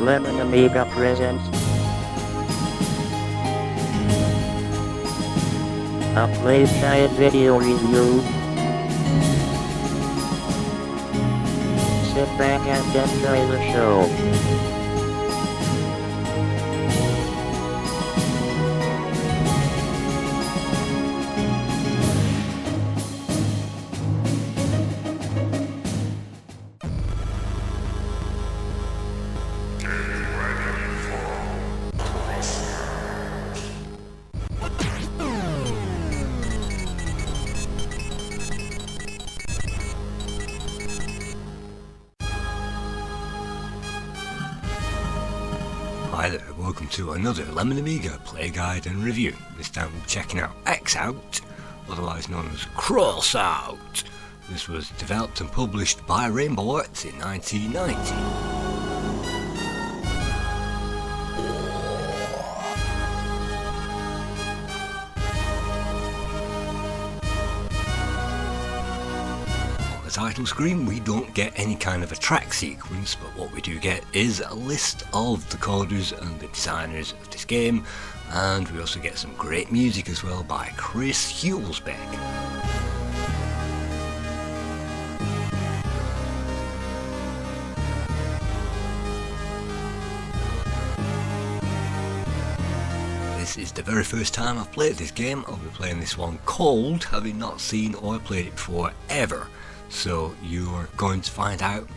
Lemon Amiga presents a Playguide video review. Sit back and enjoy the show. Hi there, welcome to another Lemon Amiga Play Guide and Review. This time we're checking out X Out, otherwise known as Cross Out. This was developed and published by Rainbow Arts in 1990. Title screen we don't get any kind of a track sequence, but what we do get is a list of the coders and the designers of this game, and we also get some great music as well by Chris Hulsbeck. This is the very first time I've played this game. I'll be playing this one cold, having not seen or played it before ever. So you're going to find out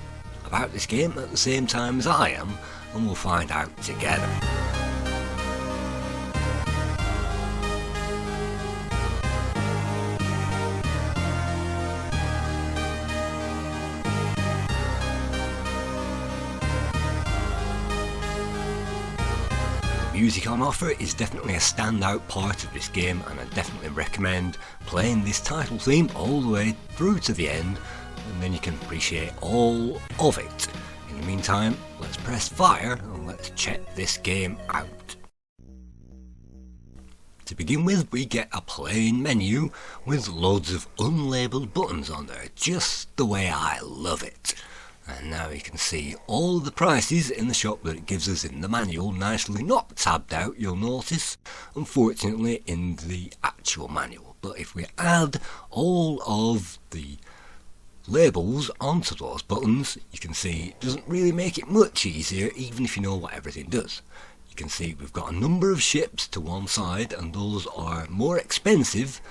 about this game at the same time as I am, and we'll find out together. Music on offer is definitely a standout part of this game, and I definitely recommend playing this title theme all the way through to the end, and then you can appreciate all of it. In the meantime, let's press fire and let's check this game out. To begin with, we get a plain menu with loads of unlabelled buttons on there, just the way I love it. And now you can see all the prices in the shop that it gives us in the manual, nicely not tabbed out, you'll notice, unfortunately, in the actual manual. But if we add all of the labels onto those buttons, you can see it doesn't really make it much easier, even if you know what everything does. You can see we've got a number of ships to one side, and those are more expensive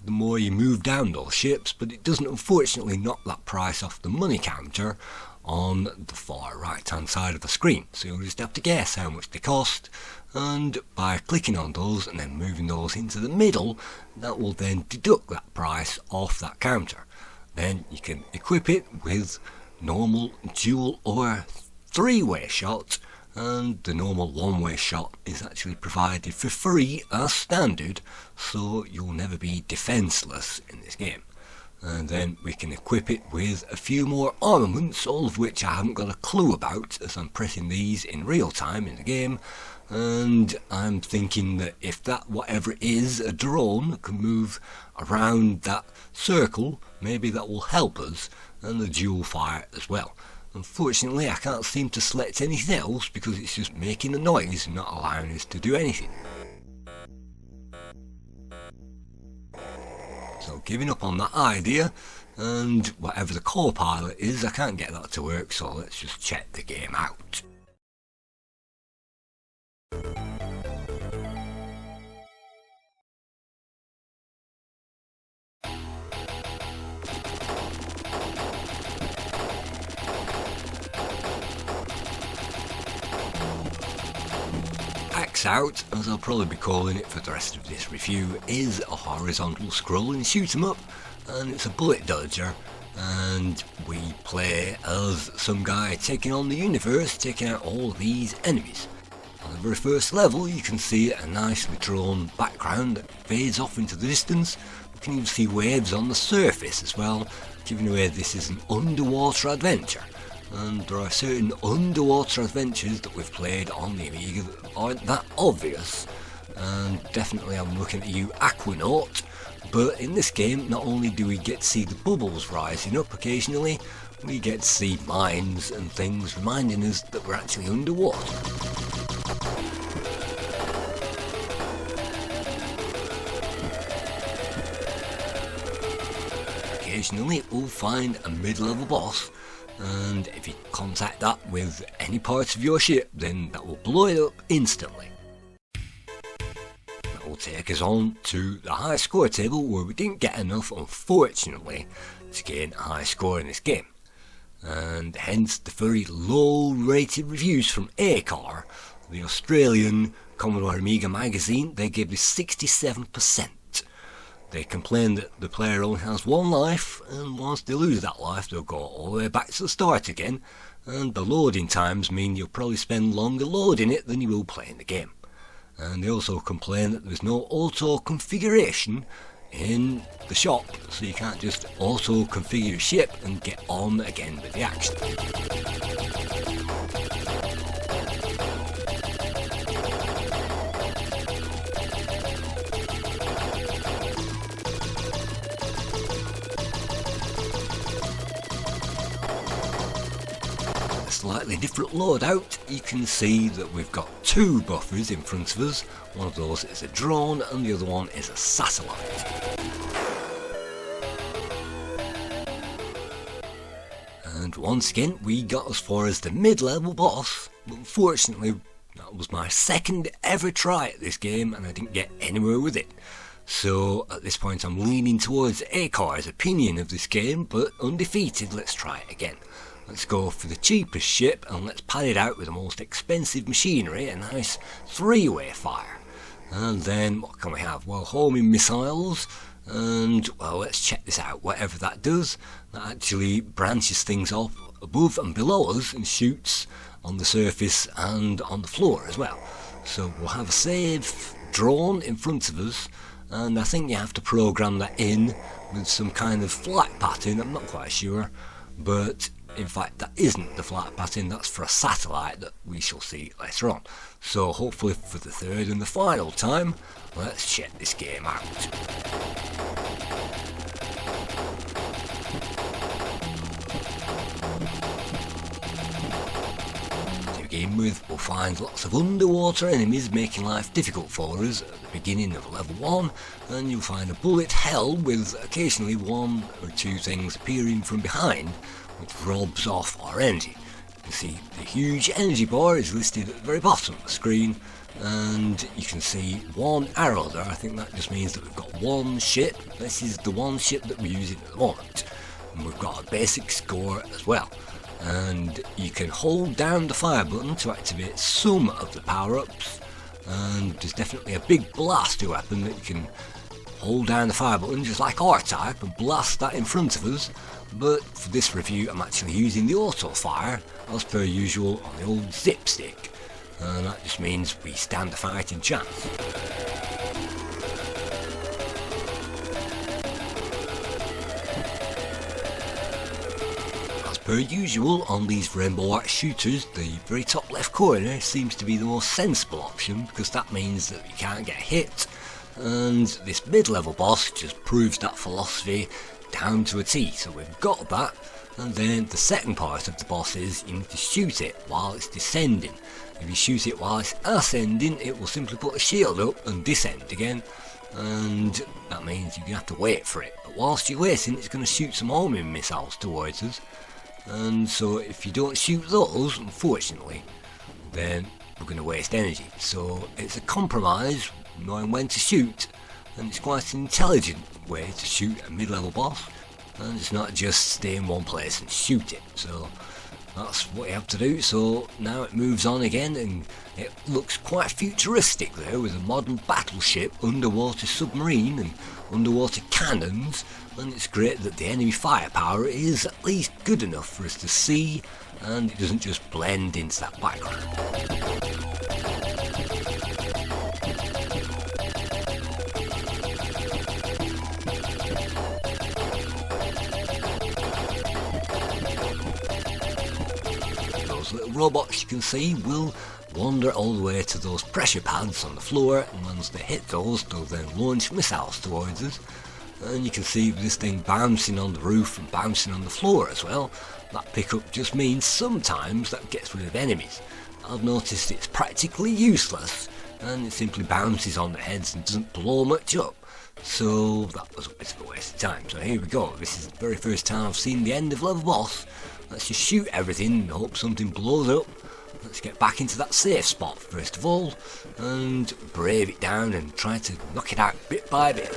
the more you move down those ships, but it doesn't unfortunately knock that price off the money counter on the far right hand side of the screen. So you'll just have to guess how much they cost, and by clicking on those and then moving those into the middle, that will then deduct that price off that counter. Then you can equip it with normal, dual or three-way shot, and the normal one-way shot is actually provided for free as standard, so you'll never be defenceless in this game. And then we can equip it with a few more armaments, all of which I haven't got a clue about as I'm pressing these in real time in the game, and I'm thinking that if that, whatever it is, a drone, can move around that circle, maybe that will help us, and the dual fire as well. Unfortunately, I can't seem to select anything else because it's just making a noise and not allowing us to do anything. So giving up on that idea, and whatever the core pilot is, I can't get that to work, so let's just check the game out. X Out, as I'll probably be calling it for the rest of this review, is a horizontal scrolling shoot 'em up, and it's a bullet dodger, and we play as some guy taking on the universe, taking out all these enemies. On the very first level you can see a nicely drawn background that fades off into the distance. We can even see waves on the surface as well, giving away this is an underwater adventure. And there are certain underwater adventures that we've played on the Amiga that aren't that obvious, and definitely I'm looking at you, Aquanaut. But in this game, not only do we get to see the bubbles rising up occasionally, we get to see mines and things reminding us that we're actually underwater. Occasionally we'll find a mid-level boss, and if you contact that with any part of your ship, then that will blow it up instantly. That will take us on to the high score table, where we didn't get enough, unfortunately, to gain a high score in this game, and hence the very low rated reviews from ACAR, the Australian Commodore Amiga magazine. They gave this 67%. They complain that the player only has one life, and once they lose that life they'll go all the way back to the start again, and the loading times mean you'll probably spend longer loading it than you will playing the game. And they also complain that there's no auto configuration in the shop, so you can't just auto configure your ship and get on again with the action. Slightly different loadout. You can see that we've got two buffers in front of us. One of those is a drone and the other one is a satellite. And once again we got as far as the mid-level boss, but unfortunately that was my second ever try at this game and I didn't get anywhere with it. So at this point I'm leaning towards ACAR's opinion of this game, but undefeated, let's try it again. Let's go for the cheapest ship and let's pad it out with the most expensive machinery, a nice three-way fire. And then what can we have? Well, homing missiles, and well, let's check this out. Whatever that does, that actually branches things off above and below us and shoots on the surface and on the floor as well. So we'll have a safe drone in front of us, and I think you have to program that in with some kind of flight pattern. I'm not quite sure, but in fact that isn't the flight pattern, that's for a satellite that we shall see later on. So hopefully for the third and the final time, let's check this game out. To begin with, we'll find lots of underwater enemies making life difficult for us at the beginning of level 1, and you'll find a bullet hell with occasionally one or two things appearing from behind, which robs off our energy. You can see the huge energy bar is listed at the very bottom of the screen, and you can see one arrow there. I think that just means that we've got one ship. This is the one ship that we're using at the moment, and we've got a basic score as well. And you can hold down the fire button to activate some of the power-ups, and there's definitely a big blaster weapon that you can hold down the fire button just like R-Type and blast that in front of us. But for this review I'm actually using the auto fire as per usual on the old zip stick, and that just means we stand a fighting chance. As per usual on these Rainbow Arch shooters, the very top left corner seems to be the most sensible option, because that means that you can't get hit, and this mid-level boss just proves that philosophy down to a T. So we've got that, and then the second part of the boss is you need to shoot it while it's descending. If you shoot it while it's ascending, it will simply put a shield up and descend again, and that means you're going to have to wait for it. But whilst you're waiting, it's going to shoot some homing missiles towards us, and so if you don't shoot those, unfortunately, then we're going to waste energy. So it's a compromise, knowing when to shoot, and it's quite an intelligent way to shoot a mid-level boss, and it's not just stay in one place and shoot it. So that's what you have to do. So now it moves on again, and it looks quite futuristic there with a modern battleship, underwater submarine and underwater cannons, and it's great that the enemy firepower is at least good enough for us to see, and it doesn't just blend into that background. Little robots you can see will wander all the way to those pressure pads on the floor, and once they hit those they'll then launch missiles towards us. And you can see this thing bouncing on the roof and bouncing on the floor as well, that pickup just means sometimes that gets rid of enemies. I've noticed it's practically useless and it simply bounces on the heads and doesn't blow much up. So that was a bit of a waste of time. So here we go. This is the very first time I've seen the end of level boss. Let's just shoot everything and hope something blows up. Let's get back into that safe spot first of all and brave it down and try to knock it out bit by bit.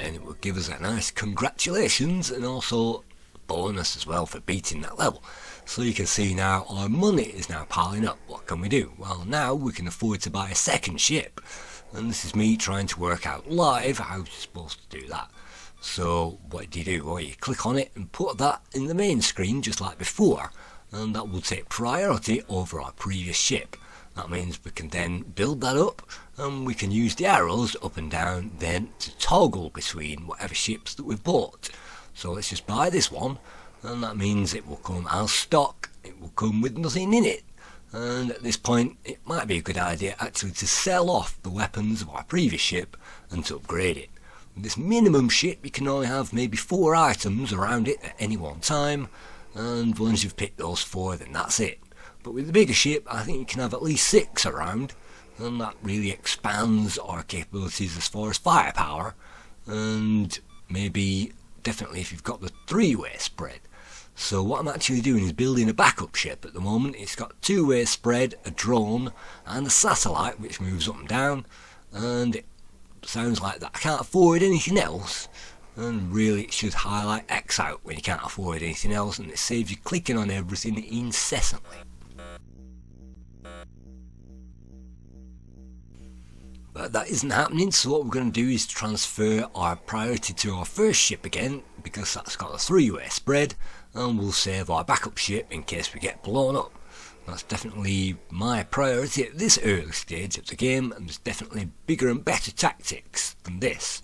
And it will give us a nice congratulations and also bonus as well for beating that level. So you can see now our money is now piling up. What can we do? Well, now we can afford to buy a second ship, and this is me trying to work out live how you're supposed to do that. So what do? Well, you click on it and put that in the main screen just like before, and that will take priority over our previous ship. That means we can then build that up and we can use the arrows up and down then to toggle between whatever ships that we've bought. So let's just buy this one, and that means it will come as stock, it will come with nothing in it. And at this point it might be a good idea actually to sell off the weapons of our previous ship and to upgrade it. With this minimum ship you can only have maybe 4 items around it at any one time, and once you've picked those 4 then that's it. But with the bigger ship I think you can have at least 6 around, and that really expands our capabilities as far as firepower, and maybe definitely if you've got the 3-way spread. So what I'm actually doing is building a backup ship at the moment. It's got 2-way spread, a drone and a satellite which moves up and down, and it sounds like that I can't afford anything else, and really it should highlight X out when you can't afford anything else, and it saves you clicking on everything incessantly. But that isn't happening, so what we're going to do is transfer our priority to our first ship again, because that's got a 3-way spread, and we'll save our backup ship in case we get blown up. That's definitely my priority at this early stage of the game, and there's definitely bigger and better tactics than this.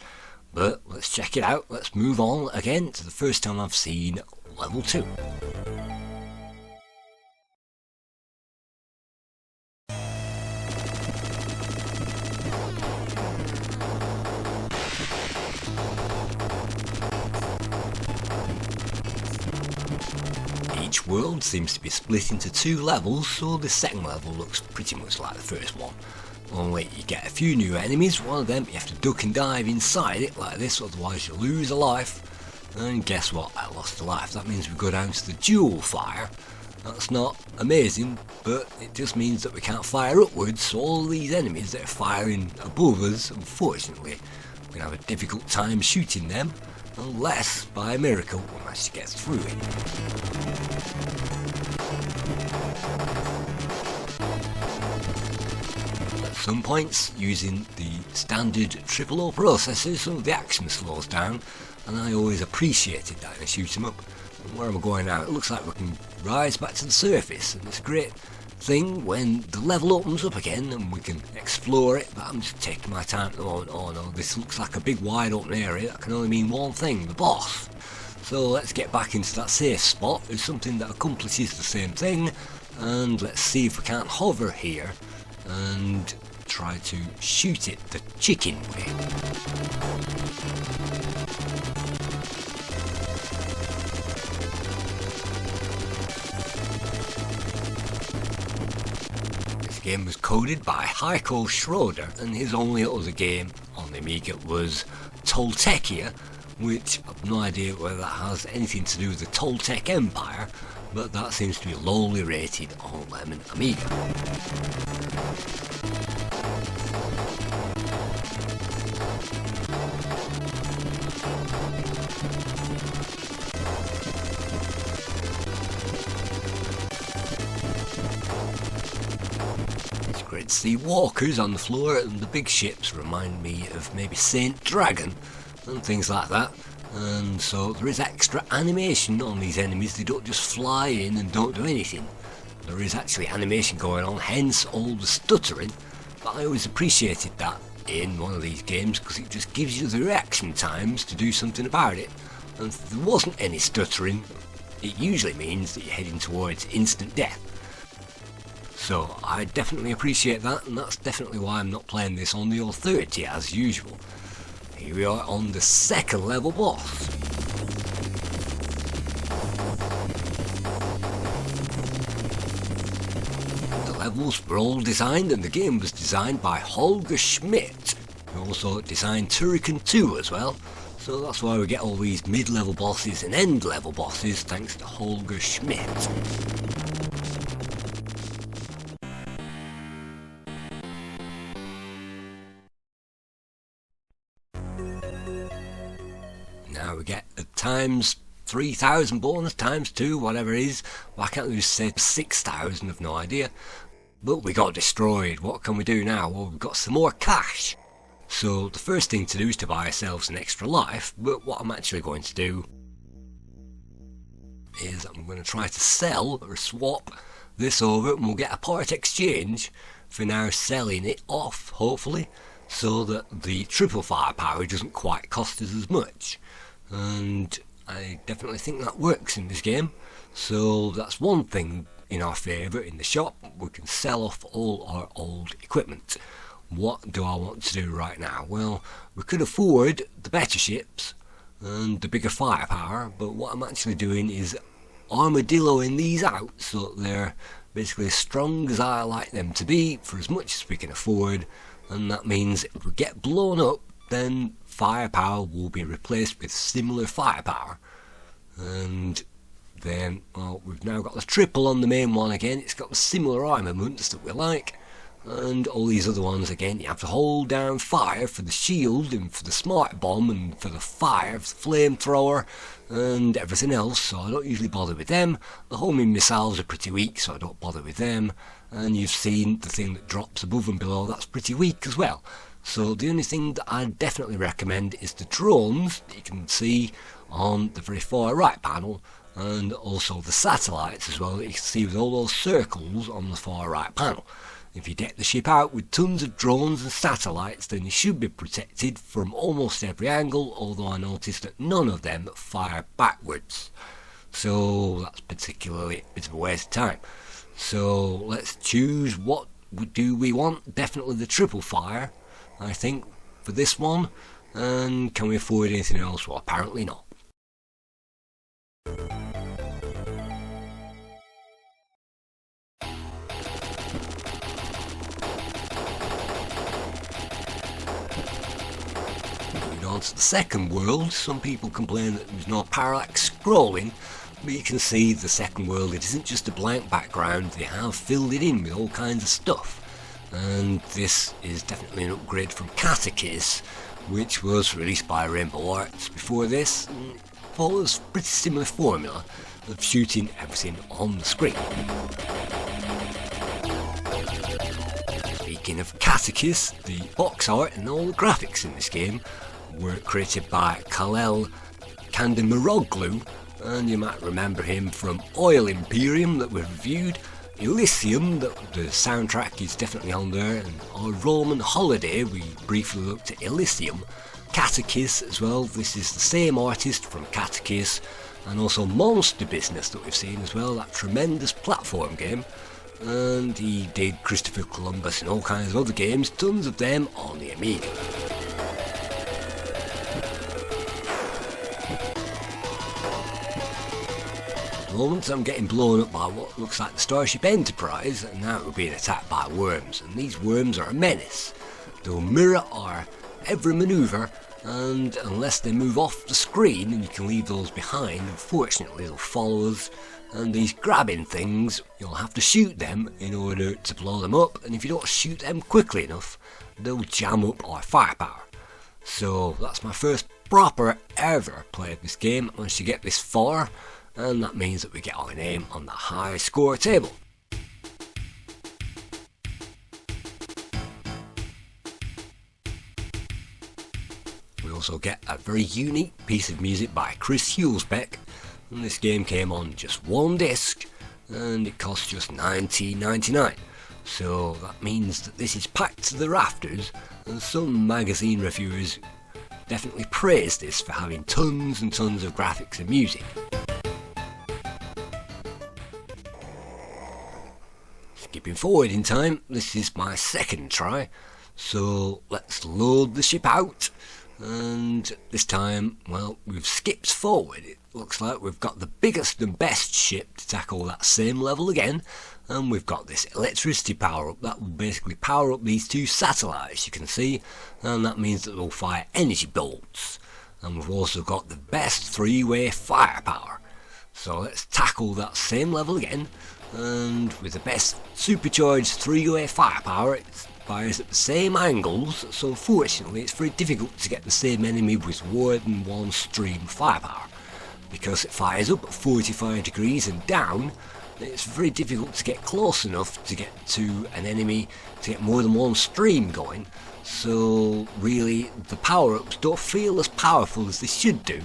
But let's check it out. Let's move on again to the first time I've seen level 2. Each world seems to be split into 2 levels, so the second level looks pretty much like the first one. Only you get a few new enemies. One of them you have to duck and dive inside it like this, otherwise you lose a life. And guess what? I lost a life. That means we go down to the dual fire. That's not amazing, but it just means that we can't fire upwards, so all these enemies that are firing above us, unfortunately, we're going to have a difficult time shooting them, unless by a miracle we manage to get through it. At some points, using the standard 000 processor, some of the action slows down, and I always appreciated that in a shoot 'em up. And where am I going now? It looks like we can rise back to the surface, and it's a great thing when the level opens up again and we can explore it, but I'm just taking my time at the moment. Oh no, this looks like a big wide open area. That can only mean one thing, the boss. So let's get back into that safe spot. There's something that accomplishes the same thing, and let's see if we can't hover here and try to shoot it the chicken way. This game was coded by Heiko Schroeder, and his only other game on the Amiga was Toltecia, which I've no idea whether that has anything to do with the Toltec Empire, but that seems to be lowly rated on Lemon Amiga. It's great to see walkers on the floor, and the big ships remind me of maybe Saint Dragon and things like that, and so there is extra animation on these enemies. They don't just fly in and don't do anything. There is actually animation going on, hence all the stuttering, but I always appreciated that in one of these games because it just gives you the reaction times to do something about it. And if there wasn't any stuttering, it usually means that you're heading towards instant death. So I definitely appreciate that, and that's definitely why I'm not playing this on the authority as usual. Here we are on the second level boss. The levels were all designed, and the game was designed by Holger Schmidt, who also designed Turrican 2 as well. So that's why we get all these mid-level bosses and end-level bosses thanks to Holger Schmidt. Now we get a times 3,000 bonus, times 2, whatever it is. Why can't we just say 6,000? I've no idea. But we got destroyed. What can we do now? Well, we've got some more cash. So the first thing to do is to buy ourselves an extra life. But what I'm actually going to do is I'm going to try to sell or swap this over, and we'll get a part exchange for now selling it off, hopefully, so that the triple firepower doesn't quite cost us as much. And I definitely think that works in this game. So that's one thing in our favour in the shop. We can sell off all our old equipment. What do I want to do right now? Well, we could afford the better ships and the bigger firepower, but what I'm actually doing is armadilloing these out so that they're basically as strong as I like them to be for as much as we can afford. And that means if we get blown up, then firepower will be replaced with similar firepower. And then, well, we've now got the triple on the main one again. It's got the similar armaments that we like. And all these other ones, again, you have to hold down fire for the shield and for the smart bomb and for the fire, for the flamethrower and everything else, so I don't usually bother with them. The homing missiles are pretty weak, so I don't bother with them. And you've seen the thing that drops above and below, that's pretty weak as well. So the only thing that I definitely recommend is the drones that you can see on the very far right panel, and also the satellites as well that you can see with all those circles on the far right panel. If you deck the ship out with tons of drones and satellites, then you should be protected from almost every angle, although I noticed that none of them fire backwards. So that's particularly a bit of a waste of time. So let's choose what do we want. Definitely the triple fire, I think, for this one. And can we afford anything else? Well, apparently not. Moving on to the second world, some people complain that there's no parallax scrolling, but you can see the second world, it isn't just a blank background, they have filled it in with all kinds of stuff. And this is definitely an upgrade from Catechis, which was released by Rainbow Arts before this, and it follows a pretty similar formula of shooting everything on the screen. Speaking of Catechis, the box art and all the graphics in this game were created by Kalel Kandemiroglu, and you might remember him from Oil Imperium that we reviewed, Elysium, that the soundtrack is definitely on there, and our Roman Holiday, we briefly looked at Elysium. Catechis as well, this is the same artist from Catechis, and also Monster Business that we've seen as well, that tremendous platform game. And he did Christopher Columbus and all kinds of other games, tons of them on the Amiga. At the moment I'm getting blown up by what looks like the Starship Enterprise, and now we're being attacked by worms, and these worms are a menace. They'll mirror our every manoeuvre, and unless they move off the screen and you can leave those behind, unfortunately they'll follow us. And these grabbing things, you'll have to shoot them in order to blow them up, and if you don't shoot them quickly enough, they'll jam up our firepower. So that's my first proper ever play of this game. I managed to get this far, and that means that we get our name on the high score table. We also get a very unique piece of music by Chris Hulsbeck. And this game came on just one disc, and it cost just $19.99. so that means that this is packed to the rafters, and some magazine reviewers definitely praise this for having tons and tons of graphics and music. Skipping forward in time, this is my second try, so let's load the ship out, and this time, well, we've skipped forward. It looks like we've got the biggest and best ship to tackle that same level again, and we've got this electricity power up that will basically power up these two satellites you can see, and that means that they'll fire energy bolts, and we've also got the best three-way firepower. So let's tackle that same level again, and with the best supercharged three-way firepower, it fires at the same angles, so unfortunately it's very difficult to get the same enemy with more than one stream firepower. Because it fires up at 45 degrees and down, it's very difficult to get close enough to get to an enemy to get more than one stream going, so really the power-ups don't feel as powerful as they should do,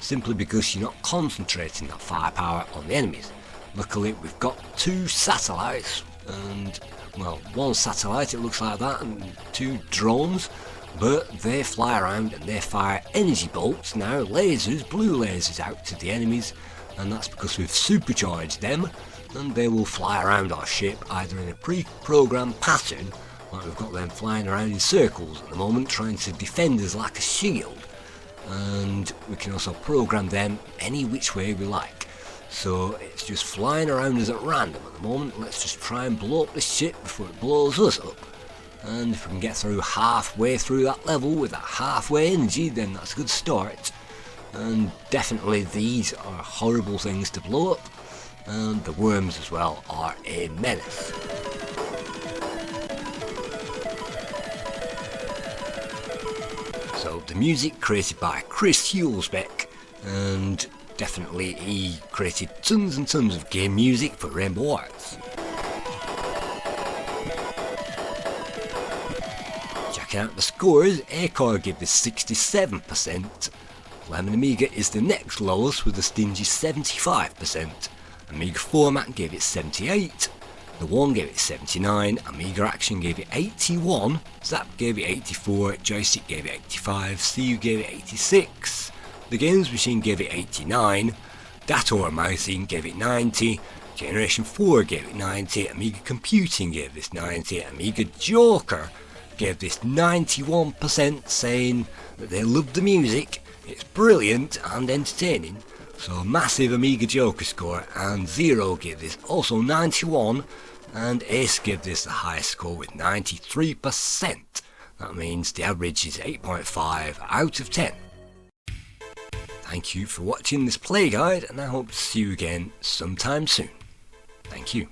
simply because you're not concentrating that firepower on the enemies. Luckily we've got two satellites, and well, one satellite it looks like that, and two drones, but they fly around and they fire energy bolts, now lasers, blue lasers out to the enemies, and that's because we've supercharged them, and they will fly around our ship either in a pre-programmed pattern, like we've got them flying around in circles at the moment trying to defend us like a shield, and we can also program them any which way we like. So it's just flying around us at random at the moment. Let's just try and blow up the ship before it blows us up. And if we can get through halfway through that level with that halfway energy, then that's a good start. And definitely these are horrible things to blow up. And the worms as well are a menace. So the music created by Chris Hulsbeck, and definitely he created tons and tons of game music for Rainbow Arts. Checking out the scores, Acorn gave this 67%, Lemon Amiga is the next lowest with a stingy 75%, Amiga Format gave it 78%, The One gave it 79%, Amiga Action gave it 81%, Zap gave it 84%, Joystick gave it 85%, CU gave it 86%, The Games Machine gave it 89%, Dator Mousing gave it 90%, Generation 4 gave it 90%, Amiga Computing gave this 90%, Amiga Joker gave this 91%, saying that they loved the music, it's brilliant and entertaining. So a massive Amiga Joker score, and Zero gave this also 91%, and Ace gave this the highest score with 93%. That means the average is 8.5 out of 10. Thank you for watching this play guide, and I hope to see you again sometime soon. Thank you.